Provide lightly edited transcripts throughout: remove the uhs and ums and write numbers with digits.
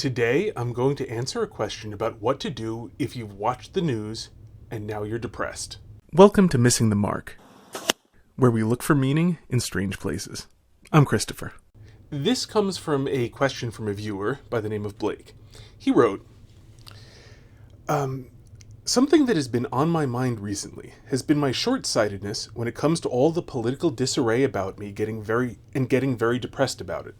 Today, I'm going to answer a question about what to do if you've watched the news and now you're depressed. Welcome to Missing the Mark, where we look for meaning in strange places. I'm Christopher. This comes from a question from a viewer by the name of Blake. He wrote, something that has been on my mind recently has been my short-sightedness when it comes to all the political disarray about me getting very depressed about it.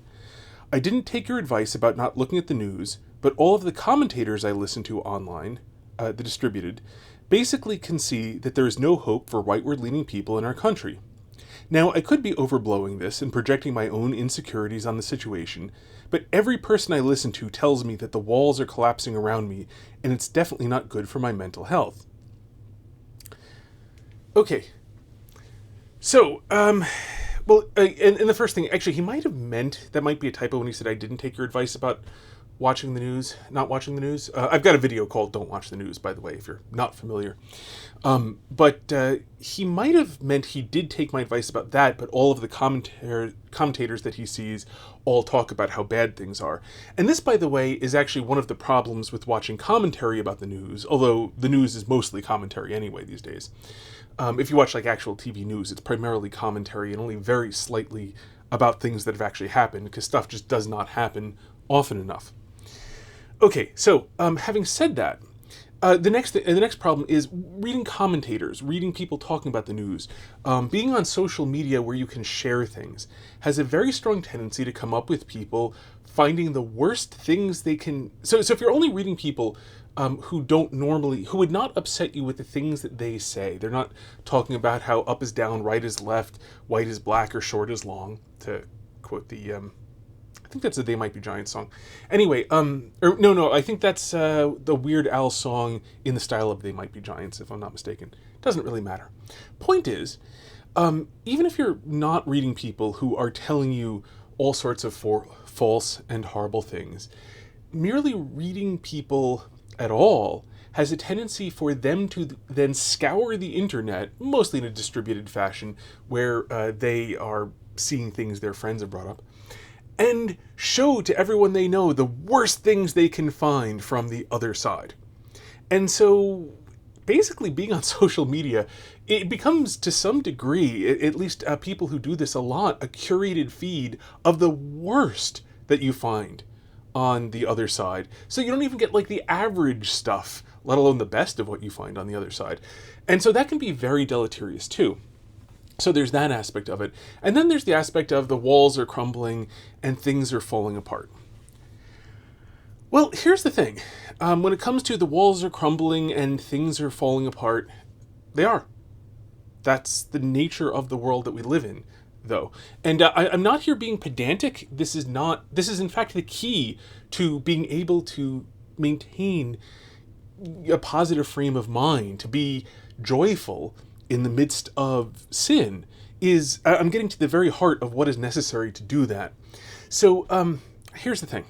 I didn't take your advice about not looking at the news, but all of the commentators I listen to online, the distributed, basically can see that there is no hope for rightward-leaning people in our country. Now, I could be overblowing this and projecting my own insecurities on the situation, but every person I listen to tells me that the walls are collapsing around me, and it's definitely not good for my mental health. Okay. So, and the first thing, actually, he might have meant, that might be a typo when he said I didn't take your advice about watching the news, not watching the news. I've got a video called Don't Watch the News, by the way, if you're not familiar. But he might have meant he did take my advice about that, but all of the commentators that he sees all talk about how bad things are. And this, by the way, is actually one of the problems with watching commentary about the news, although the news is mostly commentary anyway these days. If you watch like actual TV news, it's primarily commentary and only very slightly about things that have actually happened, because stuff just does not happen often enough. Okay, so having said that, the next problem is reading commentators, reading people talking about the news. Being on social media where you can share things has a very strong tendency to come up with people finding the worst things they can. So if you're only reading people who would not upset you with the things that they say, they're not talking about how up is down, right is left, white is black, or short is long, to quote the I think that's a They Might Be Giants song. Anyway, I think that's the Weird Al song in the style of They Might Be Giants, if I'm not mistaken. Doesn't really matter. Point is, even if you're not reading people who are telling you all sorts of false and horrible things, merely reading people at all has a tendency for them to then scour the internet, mostly in a distributed fashion, where they are seeing things their friends have brought up, and show to everyone they know the worst things they can find from the other side. And so, basically being on social media, it becomes, to some degree, at least people who do this a lot, a curated feed of the worst that you find on the other side. So you don't even get like the average stuff, let alone the best of what you find on the other side. And so that can be very deleterious too. So there's that aspect of it. And then there's the aspect of the walls are crumbling and things are falling apart. Well, here's the thing. When it comes to the walls are crumbling and things are falling apart, they are. That's the nature of the world that we live in, though. And I'm not here being pedantic. This is in fact the key to being able to maintain a positive frame of mind, to be joyful in the midst of sin. I'm getting to the very heart of what is necessary to do that. So here's the thing.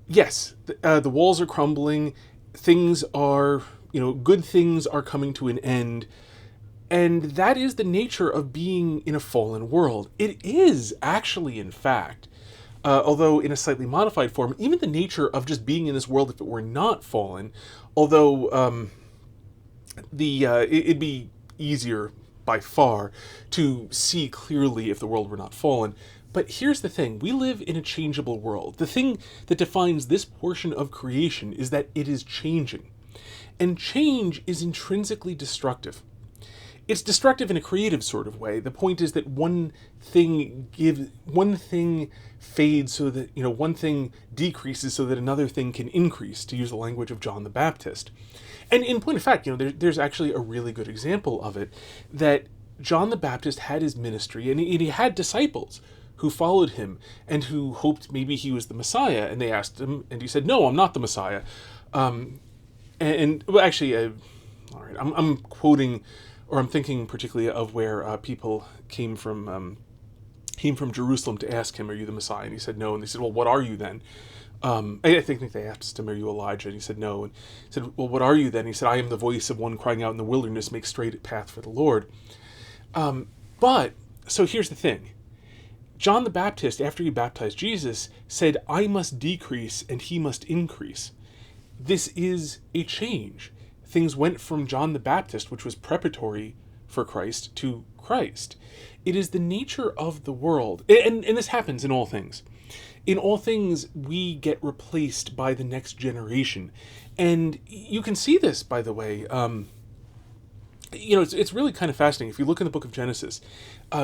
Yes, the walls are crumbling. Things are, good things are coming to an end. And that is the nature of being in a fallen world. It is actually, in fact, although in a slightly modified form, even the nature of just being in this world if it were not fallen, although it'd be easier by far to see clearly if the world were not fallen. But here's the thing. We live in a changeable world. The thing that defines this portion of creation is that it is changing. And change is intrinsically destructive. It's destructive in a creative sort of way. The point is that one thing fades so that, one thing decreases so that another thing can increase, to use the language of John the Baptist. And in point of fact, there's actually a really good example of it, that John the Baptist had his ministry, and he had disciples who followed him and who hoped maybe he was the Messiah. And they asked him, and he said, "No, I'm not the Messiah." All right, I'm quoting, or I'm thinking particularly of where people came from Jerusalem to ask him, "Are you the Messiah?" And he said, "No." And they said, "Well, what are you then?" I think they asked him, "Are you Elijah?" And he said, "No." And he said, "Well, what are you then?" He said, "I am the voice of one crying out in the wilderness, make straight a path for the Lord." But, so here's the thing. John the Baptist, after he baptized Jesus, said, "I must decrease and he must increase." This is a change. Things went from John the Baptist, which was preparatory for Christ, to Christ. It is the nature of the world, and this happens in all things. In all things, we get replaced by the next generation. And you can see this, by the way. It's really kind of fascinating. If you look in the book of Genesis,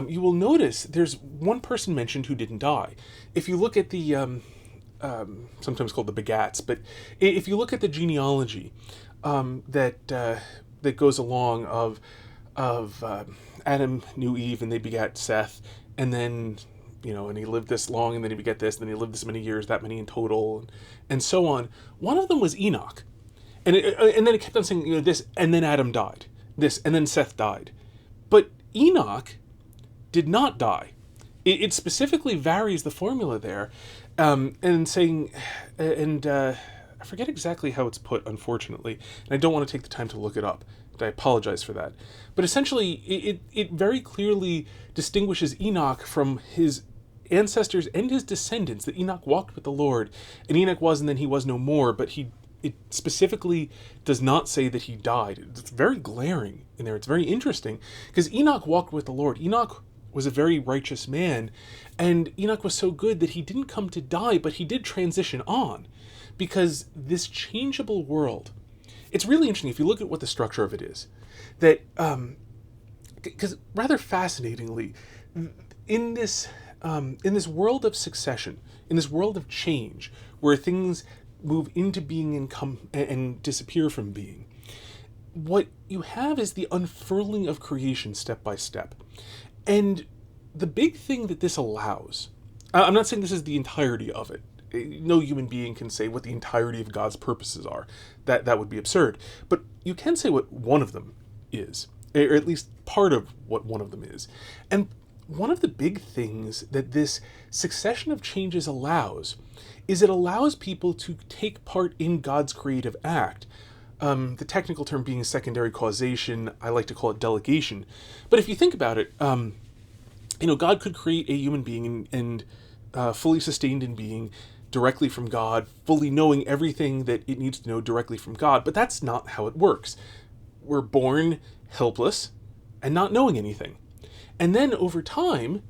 you will notice there's one person mentioned who didn't die. If you look at the, sometimes called the begats, but if you look at the genealogy that goes along of Adam knew Eve and they begat Seth, and then and he lived this long, and then he begat this, and then he lived this many years, that many in total, and so on. One of them was Enoch, and then it kept on saying this, and then Adam died, this, and then Seth died, but Enoch did not die. It specifically varies the formula there, and saying, and I forget exactly how it's put, unfortunately, and I don't want to take the time to look it up. I apologize for that. But essentially, it very clearly distinguishes Enoch from his ancestors and his descendants, that Enoch walked with the Lord, and Enoch was, and then he was no more, but it specifically does not say that he died. It's very glaring in there. It's very interesting, because Enoch walked with the Lord. Enoch was a very righteous man, and Enoch was so good that he didn't come to die, but he did transition on, because this changeable world, it's really interesting if you look at what the structure of it is, that because rather fascinatingly, in this world of succession, in this world of change, where things move into being and disappear from being, what you have is the unfurling of creation step by step. And the big thing that this allows, I'm not saying this is the entirety of it. No human being can say what the entirety of God's purposes are. That would be absurd. But you can say what one of them is, or at least part of what one of them is. And one of the big things that this succession of changes allows is it allows people to take part in God's creative act. The technical term being secondary causation, I like to call it delegation. But if you think about it, God could create a human being and fully sustained in being, directly from God, fully knowing everything that it needs to know directly from God, but that's not how it works. We're born helpless and not knowing anything. And then over time,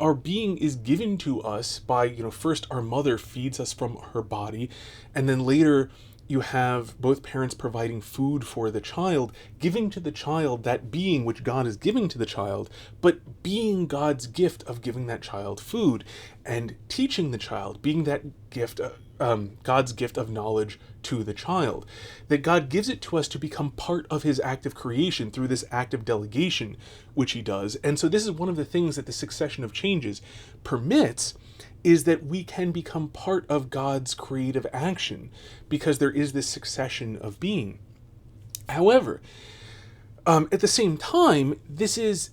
our being is given to us by, first our mother feeds us from her body, and then later you have both parents providing food for the child, giving to the child that being which God is giving to the child, but being God's gift of giving that child food, and teaching the child, being that gift, God's gift of knowledge to the child. That God gives it to us to become part of his act of creation through this act of delegation, which he does. And so this is one of the things that the succession of changes permits, is that we can become part of God's creative action, because there is this succession of being. However, at the same time, this is,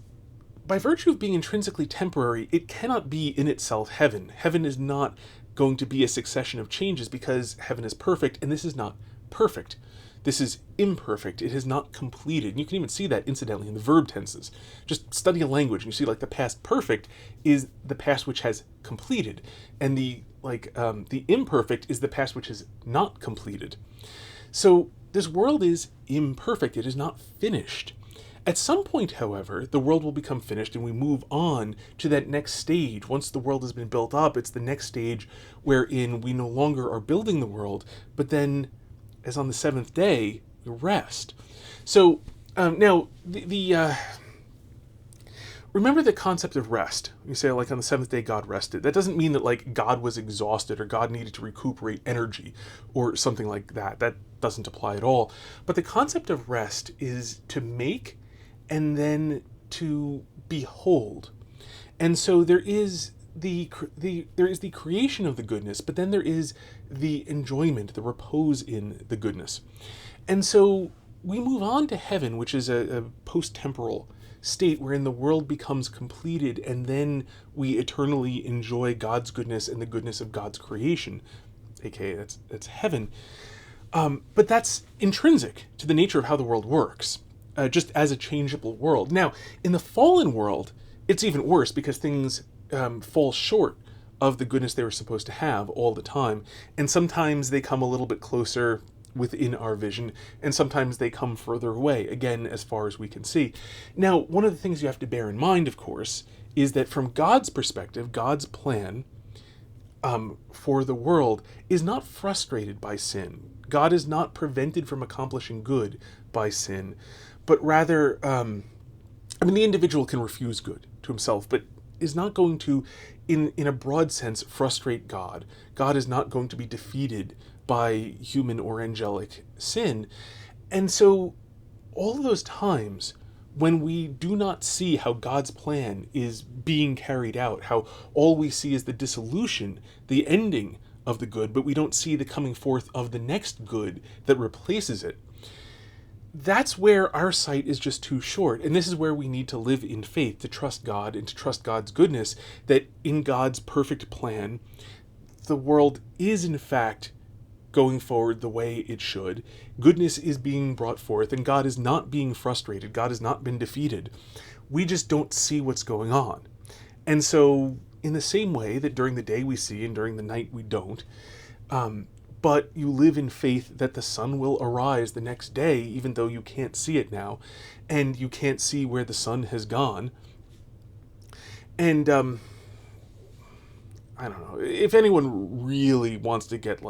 by virtue of being intrinsically temporary, it cannot be in itself heaven. Heaven is not going to be a succession of changes, because heaven is perfect, and this is not perfect. This is imperfect. It is not completed. And you can even see that, incidentally, in the verb tenses. Just study a language, and you see, the past perfect is the past which has completed, and the imperfect is the past which is not completed. So this world is imperfect. It is not finished. At some point, however, the world will become finished, and we move on to that next stage. Once the world has been built up, it's the next stage wherein we no longer are building the world, but then, as on the seventh day, we rest. So now, remember the concept of rest. You say, on the seventh day, God rested. That doesn't mean that, God was exhausted, or God needed to recuperate energy, or something like that. That doesn't apply at all. But the concept of rest is to make and then to behold. And so there is the creation of the goodness, but then there is the enjoyment, the repose in the goodness. And so we move on to heaven, which is a post-temporal state wherein the world becomes completed, and then we eternally enjoy God's goodness and the goodness of God's creation, aka that's heaven. But that's intrinsic to the nature of how the world works, just as a changeable world. Now, in the fallen world, it's even worse, because things fall short of the goodness they were supposed to have all the time. And sometimes they come a little bit closer within our vision, and sometimes they come further away, again, as far as we can see. Now, one of the things you have to bear in mind, of course, is that from God's perspective, God's plan for the world is not frustrated by sin. God is not prevented from accomplishing good by sin, but rather, the individual can refuse good to himself, but is not going to, in a broad sense, frustrate God. God is not going to be defeated by human or angelic sin. And so all of those times when we do not see how God's plan is being carried out, how all we see is the dissolution, the ending of the good, but we don't see the coming forth of the next good that replaces it, that's where our sight is just too short. And this is where we need to live in faith, to trust God and to trust God's goodness, that in God's perfect plan, the world is in fact going forward the way it should. Goodness is being brought forth, and God is not being frustrated. God has not been defeated. We just don't see what's going on. And so, in the same way that during the day we see and during the night we don't, but you live in faith that the sun will arise the next day, even though you can't see it now, and you can't see where the sun has gone. And, I don't know, if anyone really wants to get,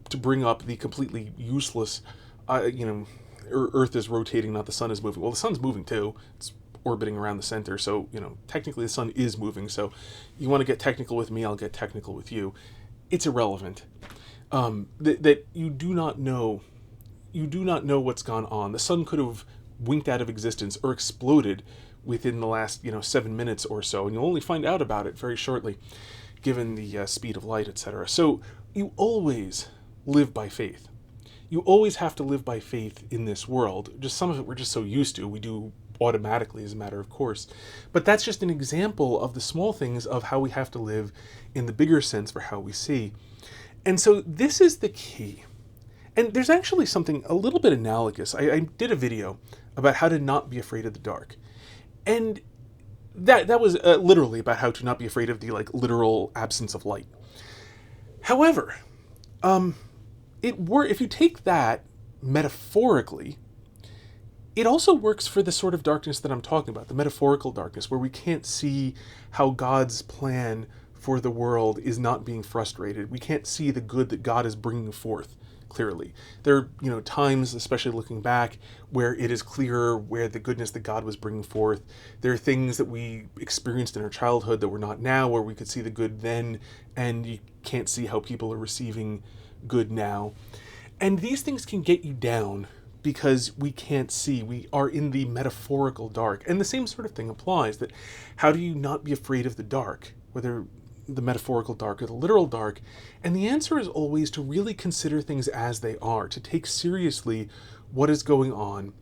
to bring up the completely useless, Earth is rotating, not the sun is moving. Well, the sun's moving too. It's orbiting around the center, so, technically the sun is moving. So you want to get technical with me, I'll get technical with you. It's irrelevant. That you do not know what's gone on. The sun could have winked out of existence or exploded within the last 7 minutes or so, and you'll only find out about it very shortly, given the speed of light, etc. So you always live by faith. You always have to live by faith in this world. Just some of it we're just so used to, we do automatically as a matter of course. But that's just an example of the small things of how we have to live in the bigger sense for how we see. And so this is the key. And there's actually something a little bit analogous. I did a video about how to not be afraid of the dark. And that was literally about how to not be afraid of the literal absence of light. However, if you take that metaphorically, it also works for the sort of darkness that I'm talking about, the metaphorical darkness, where we can't see how God's plan for the world is not being frustrated. We can't see the good that God is bringing forth clearly. There are, times, especially looking back, where it is clearer where the goodness that God was bringing forth. There are things that we experienced in our childhood that we're not now, where we could see the good then, and you can't see how people are receiving good now. And these things can get you down because we can't see. We are in the metaphorical dark. And the same sort of thing applies, that how do you not be afraid of the dark, whether the metaphorical dark or the literal dark? And the answer is always to really consider things as they are, to take seriously what is going on,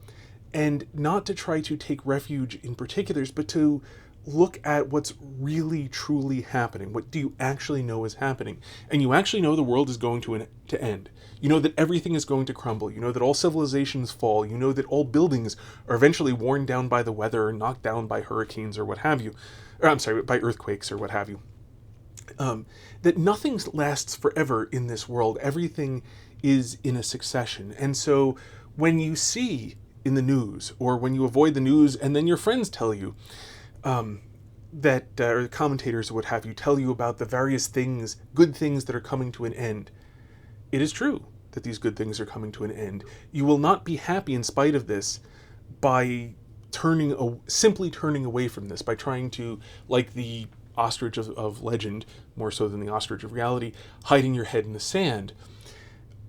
and not to try to take refuge in particulars, but to look at what's really truly happening. What do you actually know is happening? And you actually know the world is going to end. You know that everything is going to crumble. You know that all civilizations fall. You know that all buildings are eventually worn down by the weather or knocked down by hurricanes or what have you. By earthquakes or what have you. That nothing lasts forever in this world. Everything is in a succession. And so when you see in the news, or when you avoid the news and then your friends tell you, or the commentators or what have you tell you about the various things, good things that are coming to an end, it is true that these good things are coming to an end. You will not be happy in spite of this by simply turning away from this, by trying to, like the ostrich of legend, more so than the ostrich of reality, hiding your head in the sand.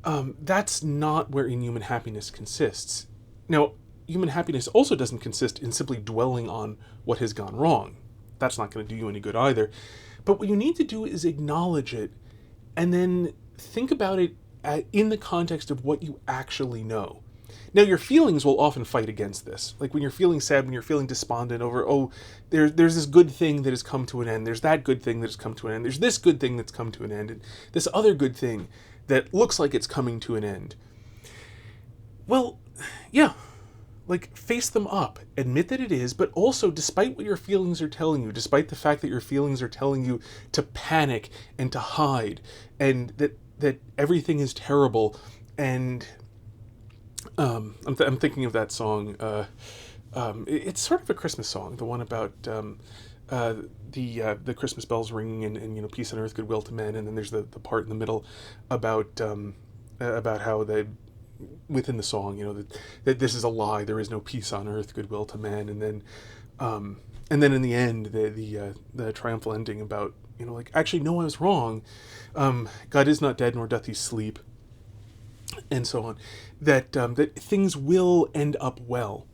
That's not wherein human happiness consists. Now, human happiness also doesn't consist in simply dwelling on what has gone wrong. That's not going to do you any good either. But what you need to do is acknowledge it, and then think about it in the context of what you actually know. Now, your feelings will often fight against this. Like when you're feeling sad, when you're feeling despondent over, there's this good thing that has come to an end. There's that good thing that has come to an end. There's this good thing that's come to an end. And this other good thing that looks like it's coming to an end. Well, yeah, like, face them up, admit that it is, but also, despite what your feelings are telling you, despite the fact that your feelings are telling you to panic and to hide, and that everything is terrible, and I'm thinking of that song. It's sort of a Christmas song, the one about the Christmas bells ringing and peace on earth, goodwill to men, and then there's the part in the middle about how they, within the song, that this is a lie. There is no peace on earth, goodwill to men, and then in the end, the triumphal ending about like, actually, no, I was wrong. God is not dead, nor doth he sleep, and so on. That things will end up well,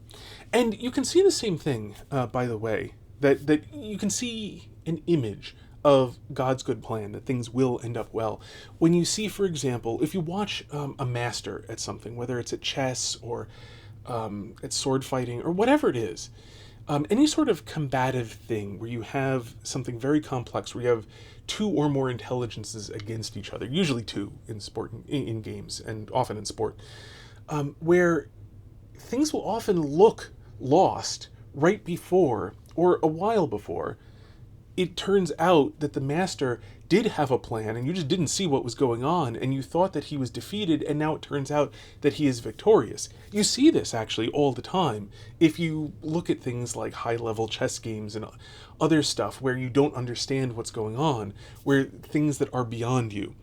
and you can see the same thing. By the way, that you can see an image of God's good plan, that things will end up well. When you see, for example, if you watch a master at something, whether it's at chess or at sword fighting or whatever it is, any sort of combative thing where you have something very complex, where you have two or more intelligences against each other, usually two in sport, in games, and often in sport, where things will often look lost right before or a while before it turns out that the master did have a plan, and you just didn't see what was going on, and you thought that he was defeated, and now it turns out that he is victorious. You see this actually all the time if you look at things like high-level chess games and other stuff where you don't understand what's going on, where things that are beyond you.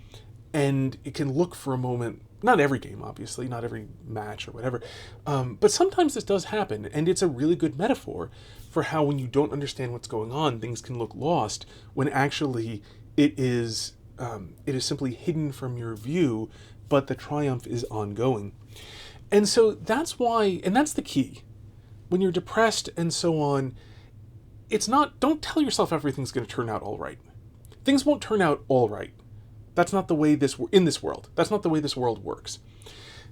And it can look for a moment, not every game, obviously, not every match or whatever, but sometimes this does happen, and it's a really good metaphor for how, when you don't understand what's going on, things can look lost, when actually it is simply hidden from your view, but the triumph is ongoing. And so that's why, and that's the key. When you're depressed and so on, don't tell yourself everything's going to turn out all right. Things won't turn out all right. That's not the way in this world. That's not the way this world works.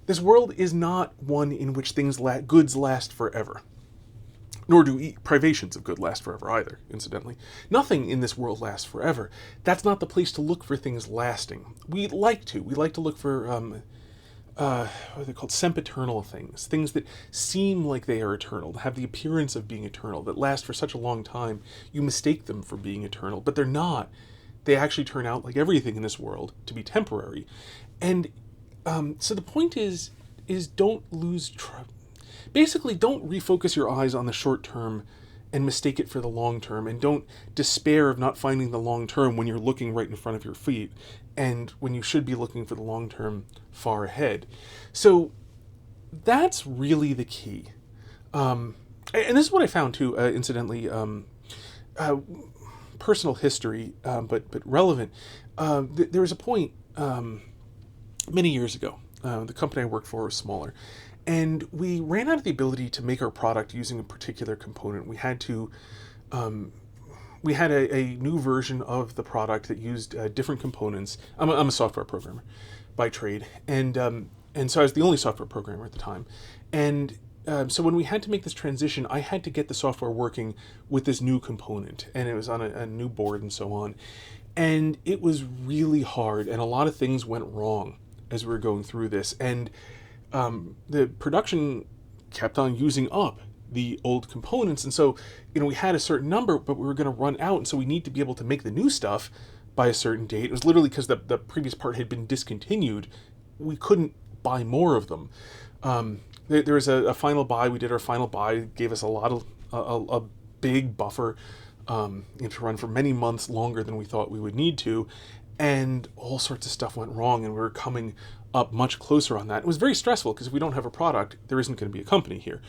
This world is not one in which goods last forever. Nor do privations of good last forever either, incidentally. Nothing in this world lasts forever. That's not the place to look for things lasting. We like to look for, what are they called? Sempiternal things. Things that seem like they are eternal, have the appearance of being eternal, that last for such a long time, you mistake them for being eternal, but they're not. They actually turn out, like everything in this world, to be temporary. And so the point is don't lose basically, don't refocus your eyes on the short term and mistake it for the long term, and don't despair of not finding the long term when you're looking right in front of your feet, and when you should be looking for the long term far ahead. So that's really the key. And this is what I found too, incidentally, personal history, but relevant. There was a point many years ago. The company I worked for was smaller, and we ran out of the ability to make our product using a particular component. We had to, we had a new version of the product that used different components. I'm a software programmer by trade, and so I was the only software programmer at the time. And so when we had to make this transition, I had to get the software working with this new component, and it was on a new board and so on. And it was really hard, and a lot of things went wrong as we were going through this. And the production kept on using up the old components, and so we had a certain number, but we were going to run out, and so we need to be able to make the new stuff by a certain date. It was literally because the previous part had been discontinued. We couldn't buy more of them. There was a final buy. We did our final buy, gave us a lot of a big buffer to run for many months longer than we thought we would need to, and all sorts of stuff went wrong, and we were coming up much closer on that. It was very stressful because if we don't have a product, there isn't going to be a company here.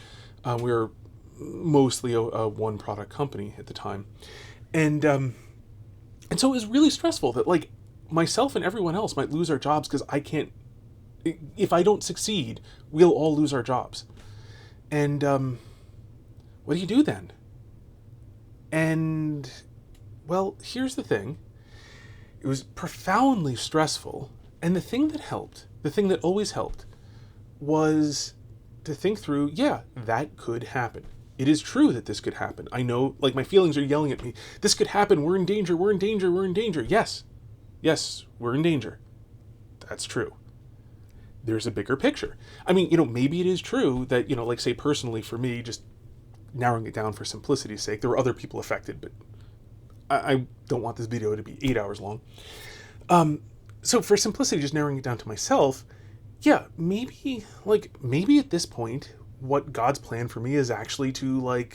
We were mostly a one product company at the time, and so it was really stressful that, like, myself and everyone else might lose our jobs because I can't. If I don't succeed, we'll all lose our jobs. And what do you do then? And, well, here's the thing. It was profoundly stressful. And the thing that helped, the thing that always helped, was to think through, yeah, that could happen. It is true that this could happen. I know, like, my feelings are yelling at me. This could happen. We're in danger. We're in danger. We're in danger. Yes. Yes, we're in danger. That's true. there's a bigger picture. I mean, maybe it is true that, like say personally for me, just narrowing it down for simplicity's sake, there were other people affected, but I don't want this video to be 8 hours long. So for simplicity, just narrowing it down to myself, yeah, maybe at this point, what God's plan for me is actually to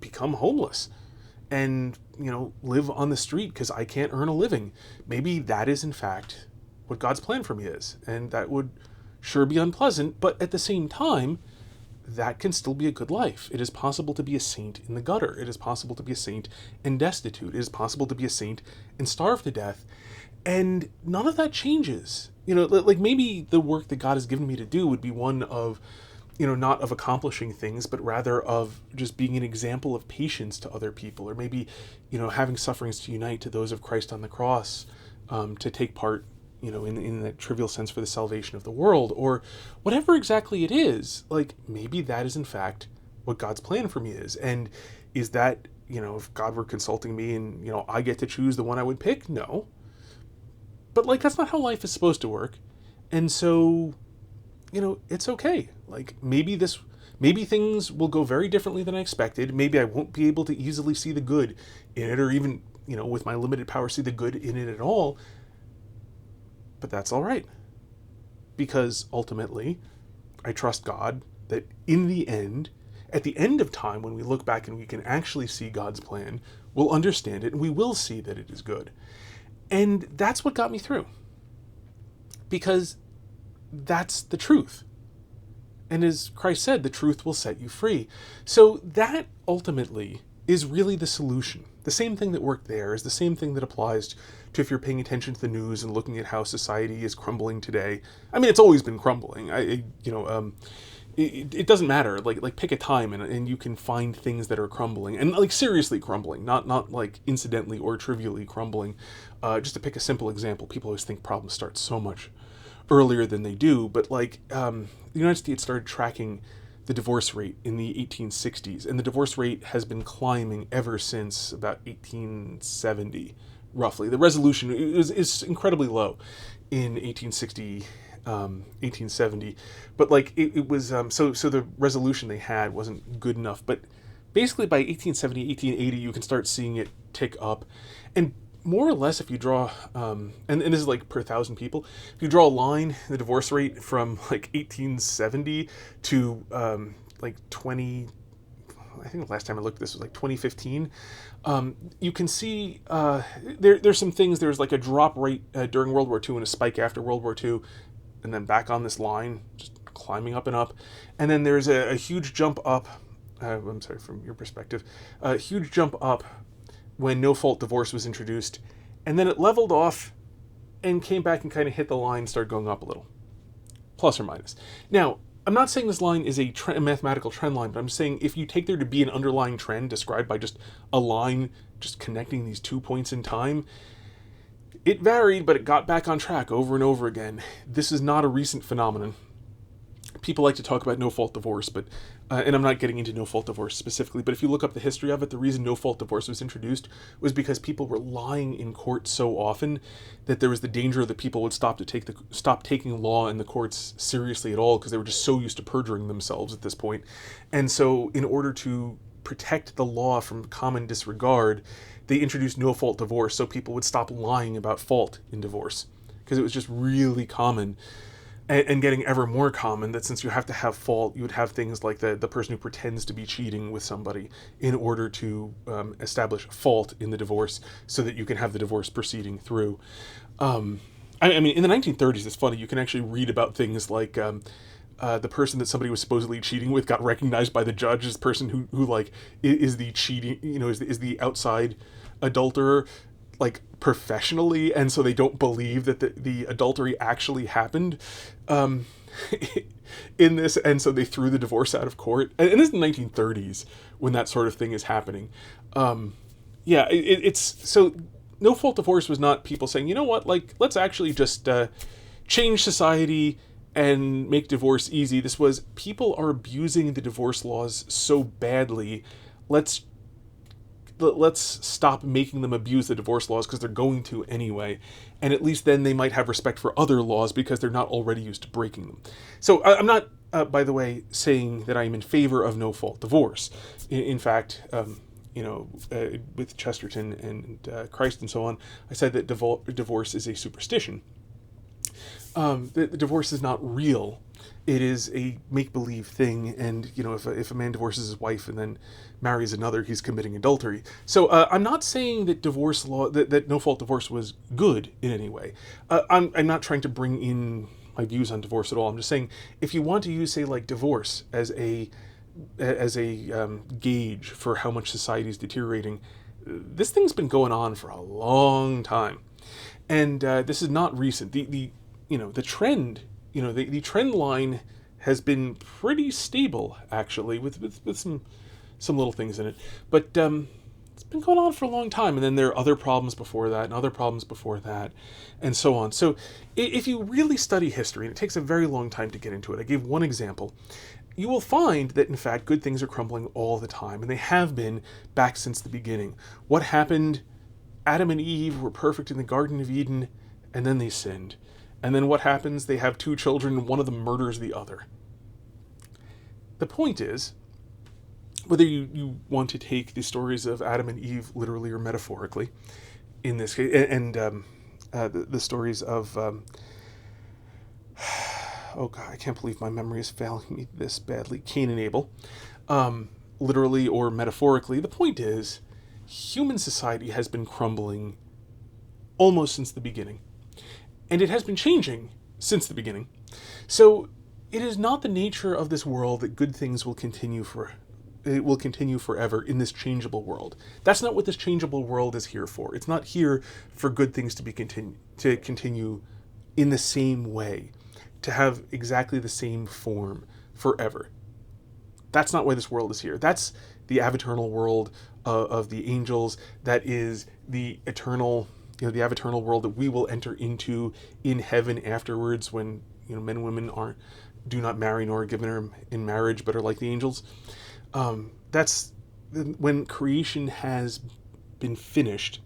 become homeless and, live on the street because I can't earn a living. Maybe that is in fact what God's plan for me is. And that would sure be unpleasant, but at the same time, that can still be a good life. It is possible to be a saint in the gutter. It is possible to be a saint and destitute. It is possible to be a saint and starve to death. And none of that changes. Maybe the work that God has given me to do would be one of, not of accomplishing things, but rather of just being an example of patience to other people, or maybe, having sufferings to unite to those of Christ on the cross, to take part, in that trivial sense for the salvation of the world, or whatever exactly it is. Maybe that is in fact what God's plan for me is. And is that, if God were consulting me and, I get to choose the one I would pick? No. But that's not how life is supposed to work. And so, it's okay. Maybe things will go very differently than I expected. Maybe I won't be able to easily see the good in it, or even, with my limited power, see the good in it at all. But that's all right. Because ultimately, I trust God that in the end, at the end of time, when we look back and we can actually see God's plan, we'll understand it and we will see that it is good. And that's what got me through. Because that's the truth. And as Christ said, the truth will set you free. So that ultimately is really the solution. The same thing that worked there is the same thing that applies to if you're paying attention to the news and looking at how society is crumbling today. I mean, it's always been crumbling. It doesn't matter. Pick a time and you can find things that are crumbling, and seriously crumbling, not incidentally or trivially crumbling. Just to pick a simple example, people always think problems start so much earlier than they do, but the United States started tracking the divorce rate in the 1860s, and the divorce rate has been climbing ever since about 1870, roughly. The resolution is incredibly low in 1860, 1870, but it was so the resolution they had wasn't good enough. But basically by 1870, 1880, you can start seeing it tick up, and more or less, if you draw, and this is per 1,000 people, if you draw a line, the divorce rate from 1870 to 20, I think the last time I looked at this was 2015, you can see there's some things. There's a drop rate during World War II and a spike after World War II, and then back on this line, just climbing up and up. And then there's a huge jump up, I'm sorry, from your perspective, a huge jump up when NoFault Divorce was introduced, and then it leveled off and came back and kind of hit the line, started going up a little, plus or minus. Now, I'm not saying this line is a mathematical trend line, but I'm saying if you take there to be an underlying trend described by just a line just connecting these 2 points in time, it varied, but it got back on track over and over again. This is not a recent phenomenon. People like to talk about NoFault Divorce, but and I'm not getting into NoFault Divorce specifically, but if you look up the history of it, the reason NoFault Divorce was introduced was because people were lying in court so often that there was the danger that people would stop taking law in the courts seriously at all, because they were just so used to perjuring themselves at this point. And so in order to protect the law from common disregard, they introduced NoFault Divorce so people would stop lying about fault in divorce, because it was just really common. And getting ever more common that since you have to have fault, you would have things like the person who pretends to be cheating with somebody in order to establish fault in the divorce so that you can have the divorce proceeding through. I mean, in the 1930s, it's funny, you can actually read about things like the person that somebody was supposedly cheating with got recognized by the judge as the person who is the cheating, is the outside adulterer, professionally, and so they don't believe that the adultery actually happened in this, and so they threw the divorce out of court. And this is the 1930s when that sort of thing is happening. It's so NoFault Divorce was not people saying, you know what, let's actually just change society and make divorce easy. This was people are abusing the divorce laws so badly, let's let's stop making them abuse the divorce laws, because they're going to anyway, and at least then they might have respect for other laws because they're not already used to breaking them. So I'm not, by the way, saying that I'm in favor of no-fault divorce. In fact, with Chesterton and Christ and so on, I said that divorce is a superstition. The divorce is not real. It is a make-believe thing, and if a man divorces his wife and then marries another, he's committing adultery. So I'm not saying that divorce law, that no-fault divorce was good in any way. I'm not trying to bring in my views on divorce at all. I'm just saying, if you want to use, say, like divorce as a gauge for how much society is deteriorating, this thing's been going on for a long time, and this is not recent. The trend. The trend line has been pretty stable, actually, with some little things in it. But it's been going on for a long time, and then there are other problems before that, and other problems before that, and so on. So if you really study history, and it takes a very long time to get into it, I gave one example, you will find that, in fact, good things are crumbling all the time, and they have been back since the beginning. What happened? Adam and Eve were perfect in the Garden of Eden, and then they sinned. And then what happens? They have 2 children, and one of them murders the other. The point is, whether you want to take the stories of Adam and Eve literally or metaphorically, in this case, and the stories of, oh God, I can't believe my memory is failing me this badly, Cain and Abel, literally or metaphorically, the point is, human society has been crumbling almost since the beginning. And it has been changing since the beginning. So it is not the nature of this world that good things will continue forever in this changeable world. That's not what this changeable world is here for. It's not here for good things to continue in the same way, to have exactly the same form forever. That's not why this world is here. That's the aviternal world of the angels. That is the eternal, the aviternal world that we will enter into in heaven afterwards, when men and women do not marry nor are given in marriage, but are like the angels. That's when creation has been finished,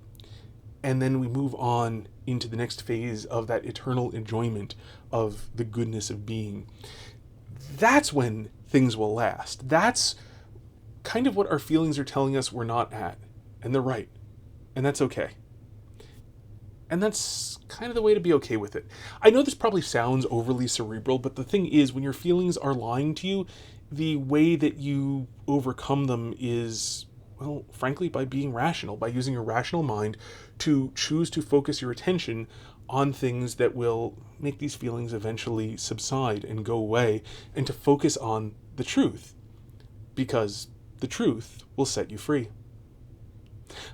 and then we move on into the next phase of that eternal enjoyment of the goodness of being. That's when things will last. That's kind of what our feelings are telling us we're not at, and they're right, and that's okay. And that's kind of the way to be okay with it. I know this probably sounds overly cerebral, but the thing is, when your feelings are lying to you, the way that you overcome them is, well, frankly, by being rational, by using your rational mind to choose to focus your attention on things that will make these feelings eventually subside and go away, and to focus on the truth, because the truth will set you free.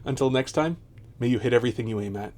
Until next time, may you hit everything you aim at.